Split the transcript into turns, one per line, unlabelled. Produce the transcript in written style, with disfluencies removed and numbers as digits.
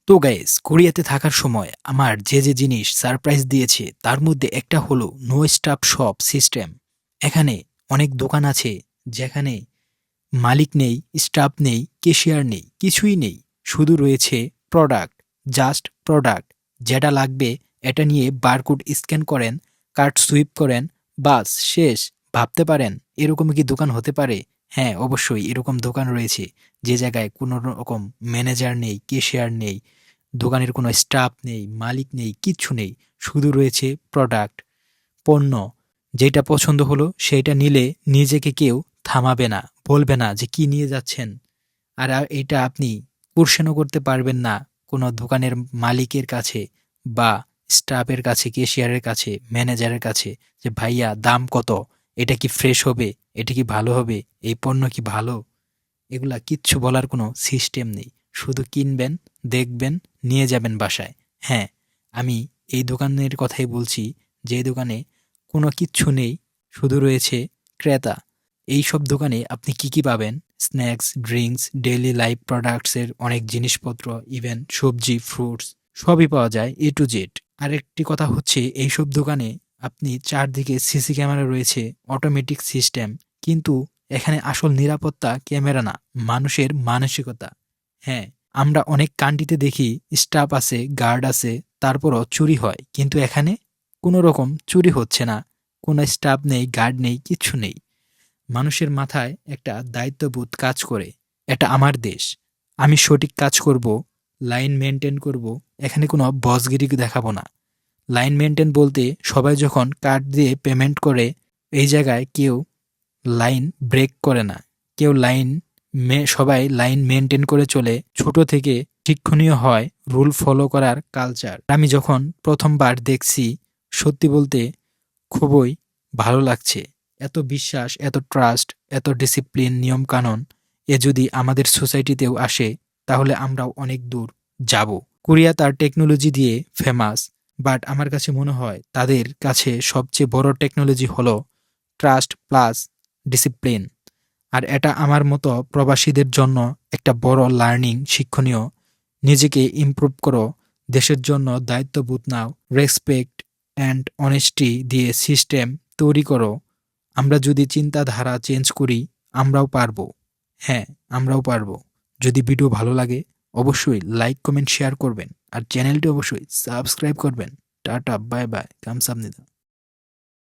তো গাইস, কোরিয়াতে থাকার সময় আমার যে জিনিস সারপ্রাইজ দিয়েছে তার মধ্যে একটা হলো নো স্টাফ শপ সিস্টেম। এখানে অনেক দোকান আছে যেখানে মালিক নেই, স্টাফ নেই, ক্যাশিয়ার নেই, কিছুই নেই। শুধু রয়েছে প্রোডাক্ট, জাস্ট প্রোডাক্ট। যেটা লাগবে এটা নিয়ে বারকোড স্ক্যান করেন, কার্ড সুইপ করেন, বাস শেষ। ভাবতে পারেন এরকম কি দোকান হতে পারে? হ্যাঁ, অবশ্যই এরকম দোকান রয়েছে যে জায়গায় কোনো রকম ম্যানেজার নেই, ক্যাশিয়ার নেই, দোকানের কোনো স্টাফ নেই, মালিক নেই, কিচ্ছু নেই। শুধু রয়েছে প্রোডাক্ট, পণ্য। যেটা পছন্দ হলো সেইটা নিলে নিজেকে কেউ থামাবে না, বলবে না যে কি নিয়ে যাচ্ছেন। এটা আপনি কোশ্চেনও করতে পারবেন না কোনো দোকানের মালিকের কাছে বা স্টাফের কাছে, ক্যাশিয়ারের কাছে, ম্যানেজারের কাছে যে ভাইয়া দাম কত, এটা কি ফ্রেশ হবে, এটা কি ভালো হবে, এই পণ্য কি ভালো। এগুলা কিচ্ছু বলার কোনো সিস্টেম নেই। শুধু কিনবেন, দেখবেন, নিয়ে যাবেন বাসায়। হ্যাঁ, আমি এই দোকানের কথাই বলছি, যে দোকানে কোনো কিচ্ছু নেই, শুধু রয়েছে ক্রেতা। এই সব দোকানে আপনি কি পাবেন? স্ন্যাক্স, ড্রিঙ্কস, ডেইলি লাইফ প্রোডাক্টসের অনেক জিনিসপত্র, ইভেন সবজি, ফ্রুটস সবই পাওয়া যায় এ টু জেড। আরেকটি কথা হচ্ছে, এইসব দোকানে আপনি চারদিকে সিসি ক্যামেরা রয়েছে, অটোমেটিক সিস্টেম। কিন্তু এখানে আসল নিরাপত্তা ক্যামেরা না, মানুষের মানসিকতা। হ্যাঁ, আমরা অনেক কান্ট্রিতে দেখি স্টাফ আছে, গার্ড আছে, তারপরও চুরি হয়। কিন্তু এখানে কোনো রকম চুরি হচ্ছে না। কোনো স্টাফ নেই, গার্ড নেই, কিচ্ছু নেই। মানুষের মাথায় একটা দায়িত্ববোধ কাজ করে। এটা আমার দেশ, আমি সঠিক কাজ করব, লাইন মেনটেন করব। এখানে কোনো বসগিরি দেখাবো না। লাইন মেনটেন বলতে, সবাই যখন কার্ড দিয়ে পেমেন্ট করে, এই জায়গায় কেউ লাইন ব্রেক করে না। কেউ সবাই লাইন মেনটেন করে চলে। ছোট থেকে শিক্ষণীয় হয় রুল ফলো করার কালচার। আমি যখন প্রথমবার দেখছি, সত্যি বলতে খুবই ভালো লাগছে। এত বিশ্বাস, এত ট্রাস্ট, এত ডিসিপ্লিন, নিয়ম কানুন এ যদি আমাদের সোসাইটিতেও আসে, তাহলে আমরাও অনেক দূর যাব। কোরিয়া তার টেকনোলজি দিয়ে ফেমাস, বাট আমার কাছে মনে হয় তাদের কাছে সবচেয়ে বড় টেকনোলজি হলো ট্রাস্ট প্লাস ডিসিপ্লিন। আর এটা আমার মতো প্রবাসীদের জন্য একটা বড় লার্নিং, শিক্ষণীয়। নিজেকে ইমপ্রুভ করো, দেশের জন্য দায়িত্ববোধ নাও, রেসপেক্ট অ্যান্ড অনেস্টি দিয়ে সিস্টেম তৈরি করো। আমরা যদি চিন্তাধারা চেঞ্জ করি, আমরাও পারবো। হ্যাঁ, আমরাও পারবো। যদি ভিডিও ভালো লাগে, অবশ্যই লাইক, কমেন্ট, শেয়ার করবেন। আর চ্যানেলটি অবশ্যই সাবস্ক্রাইব করবেন। Tata, bye bye, কামসামনিদা।